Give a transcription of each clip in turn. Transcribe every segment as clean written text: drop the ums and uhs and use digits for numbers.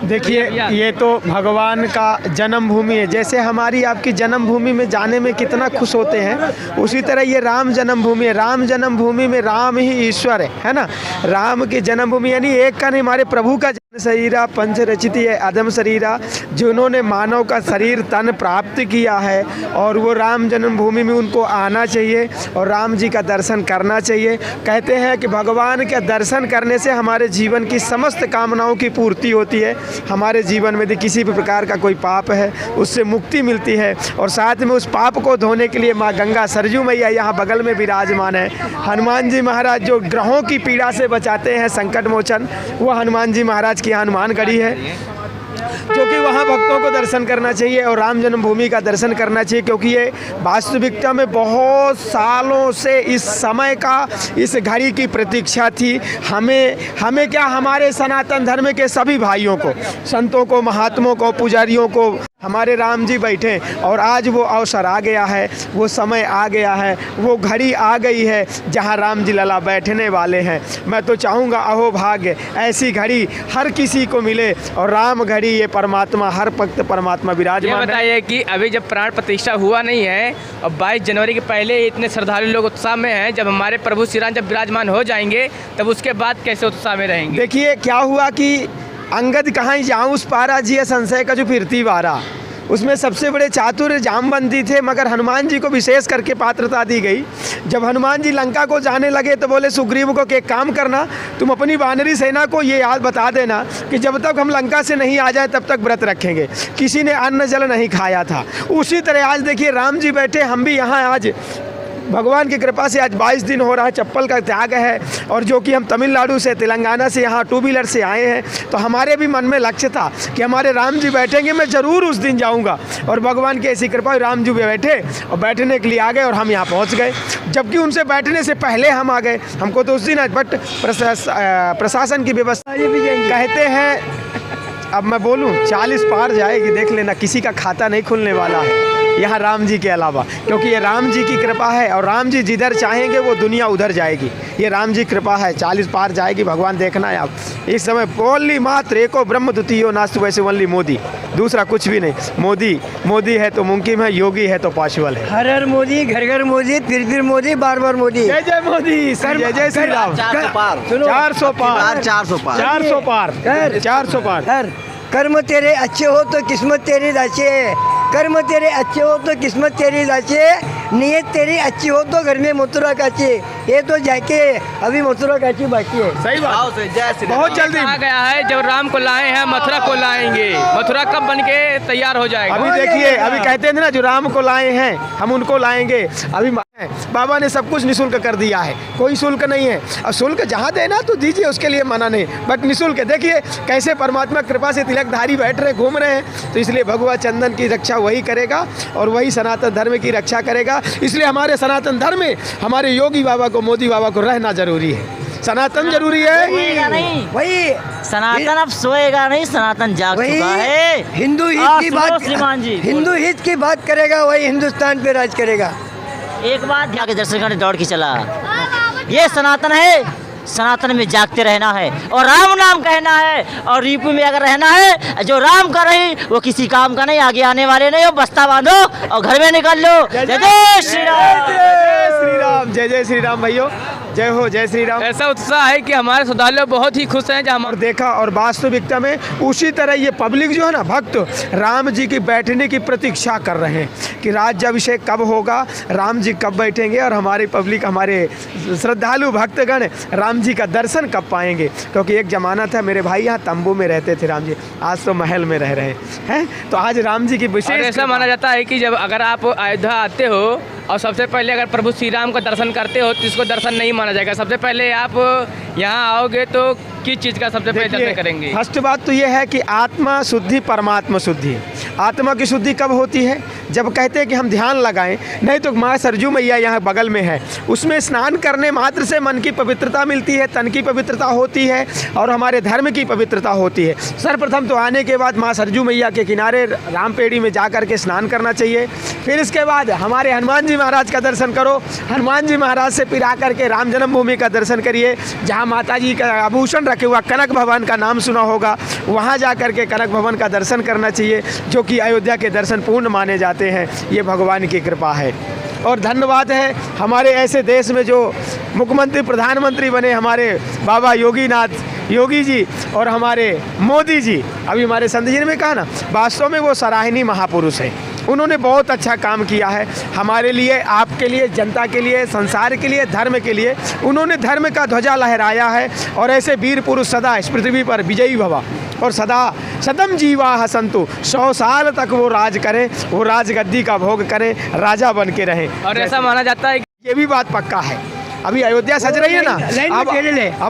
देखिए, ये तो भगवान का जन्मभूमि है। जैसे हमारी आपकी जन्मभूमि में जाने में कितना खुश होते हैं, उसी तरह ये राम जन्मभूमि है। राम जन्मभूमि में राम ही ईश्वर है ना। राम की जन्मभूमि यानी एक का नहीं, हमारे प्रभु का शरीरा पंच रचित है आदम शरीरा, जिन्होंने मानव का शरीर तन प्राप्त किया है, और वो राम जन्मभूमि में उनको आना चाहिए और राम जी का दर्शन करना चाहिए। कहते हैं कि भगवान के दर्शन करने से हमारे जीवन की समस्त कामनाओं की पूर्ति होती है। हमारे जीवन में यदि किसी भी प्रकार का कोई पाप है उससे मुक्ति मिलती है, और साथ में उस पाप को धोने के लिए माँ गंगा सरजू मैया यहाँ बगल में विराजमान है। हनुमान जी महाराज जो ग्रहों की पीड़ा से बचाते हैं, संकट मोचन, वो हनुमान जी महाराज की हनुमान गढ़ी है, जो कि वहाँ भक्तों को दर्शन करना चाहिए और राम जन्मभूमि का दर्शन करना चाहिए। क्योंकि ये वास्तविकता में बहुत सालों से इस समय का, इस घड़ी की प्रतीक्षा थी। हमें क्या, हमारे सनातन धर्म के सभी भाइयों को, संतों को, महात्मों को, पुजारियों को हमारे राम जी बैठे, और आज वो अवसर आ गया है, वो समय आ गया है, वो घड़ी आ गई है जहाँ राम जी लला बैठने वाले हैं। मैं तो चाहूँगा अहो भाग्य ऐसी घड़ी हर किसी को मिले, और राम घड़ी ये परमात्मा, हर वक्त परमात्मा विराजमान है। बताइए कि अभी जब प्राण प्रतिष्ठा हुआ नहीं है और 22 जनवरी के पहले इतने श्रद्धालु लोग उत्साह में हैं, जब हमारे प्रभु श्री राम जब विराजमान हो जाएंगे तब उसके बाद कैसे उत्साह में रहेंगे? देखिए क्या हुआ कि अंगद कहाँ जाऊँ उस पारा जी संशय का जो फिरती वारा, उसमें सबसे बड़े चातुर जामवंती थे, मगर हनुमान जी को विशेष करके पात्रता दी गई। जब हनुमान जी लंका को जाने लगे तो बोले सुग्रीव को कि एक काम करना, तुम अपनी वानरी सेना को ये याद बता देना कि जब तक हम लंका से नहीं आ जाए तब तक व्रत रखेंगे। किसी ने अन्न जल नहीं खाया था। उसी तरह आज देखिए राम जी बैठे, हम भी यहाँ आज भगवान की कृपा से आज 22 दिन हो रहा है, चप्पल का त्याग है, और जो कि हम तमिलनाडु से, तेलंगाना से यहाँ 2 व्हीलर से आए हैं, तो हमारे भी मन में लक्ष्य था कि हमारे राम जी बैठेंगे, मैं ज़रूर उस दिन जाऊँगा। और भगवान की ऐसी कृपा, राम जी बैठे और बैठने के लिए आ गए और हम यहाँ पहुँच गए, जबकि उनसे बैठने से पहले हम आ गए। हमको तो उस दिन बट प्रशासन की व्यवस्था ये भी कहते हैं, अब मैं बोलूँ 40 पार जाएगी, देख लेना, किसी का खाता नहीं खुलने वाला है यहाँ राम जी के अलावा, क्योंकि ये राम जी की कृपा है, और राम जी जिधर चाहेंगे वो दुनिया उधर जाएगी। ये राम जी कृपा है, 40 पार जाएगी, भगवान देखना है आप। इस समय बोली मात्र एको ब्रह्म द्वितीयो नास्तु वैसे वनली मोदी, दूसरा कुछ भी नहीं। मोदी है तो मुमकिन है, योगी है तो पॉसिबल है। हर हर मोदी, घर घर मोदी, फिर मोदी, बार बार मोदी। जय जय मोदी, जय जय श्री राम। 400 पार, 400 पार, 400 पार, 400 पार। कर्म तेरे अच्छे हो तो किस्मत तेरी दाचे, कर्म तेरे अच्छे हो तो किस्मत तेरी दाचे, नीयत तेरी अच्छी हो तो घर में मथुरा काची। ये तो जाके अभी मथुरा काची बाकी है। सही बात, बहुत जल्दी आ गया है। जब राम को लाए हैं मथुरा को लाएंगे, मथुरा कब बन के तैयार हो जाएगा? अभी देखिए, अभी कहते हैं ना जो राम को लाए हैं हम उनको लाएंगे। अभी बाबा ने सब कुछ निःशुल्क कर दिया है, कोई शुल्क नहीं है। और शुल्क जहाँ देना तो दीजिए, उसके लिए मना नहीं, बट निःशुल्क। देखिए कैसे परमात्मा कृपा से तिलकधारी बैठ रहे, घूम रहे हैं, तो इसलिए भगवा चंदन की रक्षा वही करेगा और वही सनातन धर्म की रक्षा करेगा। इसलिए हमारे सनातन धर्म में हमारे योगी बाबा को, मोदी बाबा को रहना जरूरी है। सनातन जरूरी है, नहीं वही सनातन अब सोएगा नहीं, सनातन जाग चुका है। हिंदू हित की बात, श्रीमान जी हिंदू हित की बात करेगा, वही हिंदुस्तान पे राज करेगा। एक बात जाके दर्शन करने दौड़ के चला, ये सनातन है, सनातन में जागते रहना है और राम नाम कहना है, और रिपु में अगर रहना है, जो राम का रही वो किसी काम का नहीं, आगे आने वाले नहीं हो। बस्ता बांधो और घर में निकल लो। जय जय श्री राम, जय श्री राम, जय जय श्री राम। भैया जय हो, जय श्री राम। ऐसा उत्साह है कि हमारे श्रद्धालु बहुत ही खुश हैं। जहाँ और देखा, और वास्तविकता में उसी तरह ये पब्लिक जो है ना, भक्त राम जी की बैठने की प्रतीक्षा कर रहे हैं कि राज्याभिषेक कब होगा, राम जी कब बैठेंगे, और हमारी पब्लिक, हमारे श्रद्धालु भक्तगण राम जी का दर्शन कब पाएंगे। क्योंकि एक ज़माना था मेरे भाई, यहाँ तंबू में रहते थे राम जी, आज तो महल में रह रहे हैं। तो आज राम जी की विशेष, ऐसा माना जाता है कि जब अगर आप अयोध्या आते हो और सबसे पहले अगर प्रभु श्री राम का दर्शन करते हो तो इसको दर्शन नहीं माना जाएगा। सबसे पहले आप यहाँ आओगे तो किस चीज़ का सबसे पहले दर्शन करेंगे? फर्स्ट बात तो ये है कि आत्मा शुद्धि, परमात्मा शुद्धि। आत्मा की शुद्धि कब होती है? जब कहते हैं कि हम ध्यान लगाएं, नहीं तो माँ सरजू मैया यहाँ बगल में है, उसमें स्नान करने मात्र से मन की पवित्रता मिलती है, तन की पवित्रता होती है और हमारे धर्म की पवित्रता होती है। सर्वप्रथम तो आने के बाद माँ सरजू मैया के किनारे रामपेड़ी में जा कर के स्नान करना चाहिए। फिर इसके बाद हमारे हनुमान जी महाराज का दर्शन करो, हनुमान जी महाराज से फिर आकर के राम जन्मभूमि का दर्शन करिए, जहाँ माता जी का आभूषण जाके वहाँ कनक भवन का नाम सुना होगा, वहाँ जा कर के कनक भवन का दर्शन करना चाहिए, जो कि अयोध्या के दर्शन पूर्ण माने जाते हैं। ये भगवान की कृपा है। और धन्यवाद है हमारे ऐसे देश में जो मुख्यमंत्री प्रधानमंत्री बने हमारे बाबा योगी जी और हमारे मोदी जी। अभी हमारे संत जी ने कहा ना, वास्तव में वो सराहनीय महापुरुष हैं। उन्होंने बहुत अच्छा काम किया है हमारे लिए, आपके लिए, जनता के लिए, संसार के लिए, धर्म के लिए। उन्होंने धर्म का ध्वजा लहराया है। और ऐसे वीर पुरुष सदा इस पृथ्वी पर विजयी भवा और सदा सदम जीवा हसंतु, 100 साल तक वो राज करें, वो राजगद्दी का भोग करें, राजा बन के रहें। और ऐसा माना जाता है कि ये भी बात पक्का है। अभी अयोध्या सज रही है ना, अब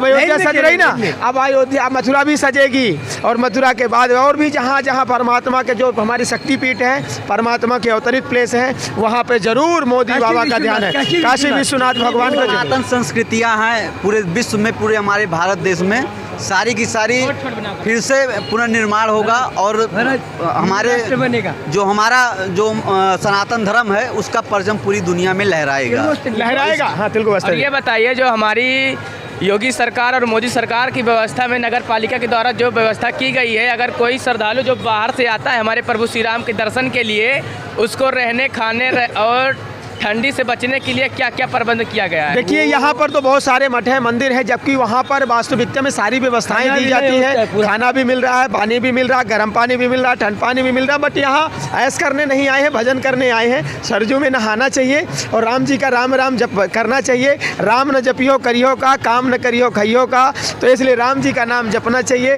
अयोध्या सज रही ना, अब अयोध्या मथुरा भी सजेगी। और मथुरा के बाद और भी जहाँ जहाँ परमात्मा के जो हमारी शक्तिपीठ है, परमात्मा के अवतरित प्लेस है, वहाँ पे जरूर मोदी बाबा का ध्यान है। काशी विश्वनाथ भगवान का सनातन संस्कृतियाँ हैं पूरे विश्व में, पूरे हमारे भारत देश में सारी की सारी फिर से पुनर्निर्माण होगा। और हमारे जो हमारा सनातन धर्म है उसका परचम पूरी दुनिया में लहराएगा। हाँ, तिलको और ये बताइए, जो हमारी योगी सरकार और मोदी सरकार की व्यवस्था में नगर पालिका के द्वारा जो व्यवस्था की गई है, अगर कोई श्रद्धालु जो बाहर से आता है हमारे प्रभु श्री राम के दर्शन के लिए, उसको रहने खाने और ठंडी से बचने के लिए क्या क्या प्रबंध किया गया है? देखिए, यहाँ पर तो बहुत सारे मठ हैं, मंदिर है, जबकि वहाँ पर वास्तविकता में सारी व्यवस्थाएं दी जाती है। खाना भी मिल रहा है, पानी भी मिल रहा है, गर्म पानी भी मिल रहा है, ठंड पानी भी मिल रहा है। बट यहाँ ऐश करने नहीं आए हैं, भजन करने आए हैं। सरजू में नहाना चाहिए और राम जी का राम राम जप करना चाहिए। राम न जपियो करियो का, काम न करियो खइयो का, तो इसलिए राम जी का नाम जपना चाहिए।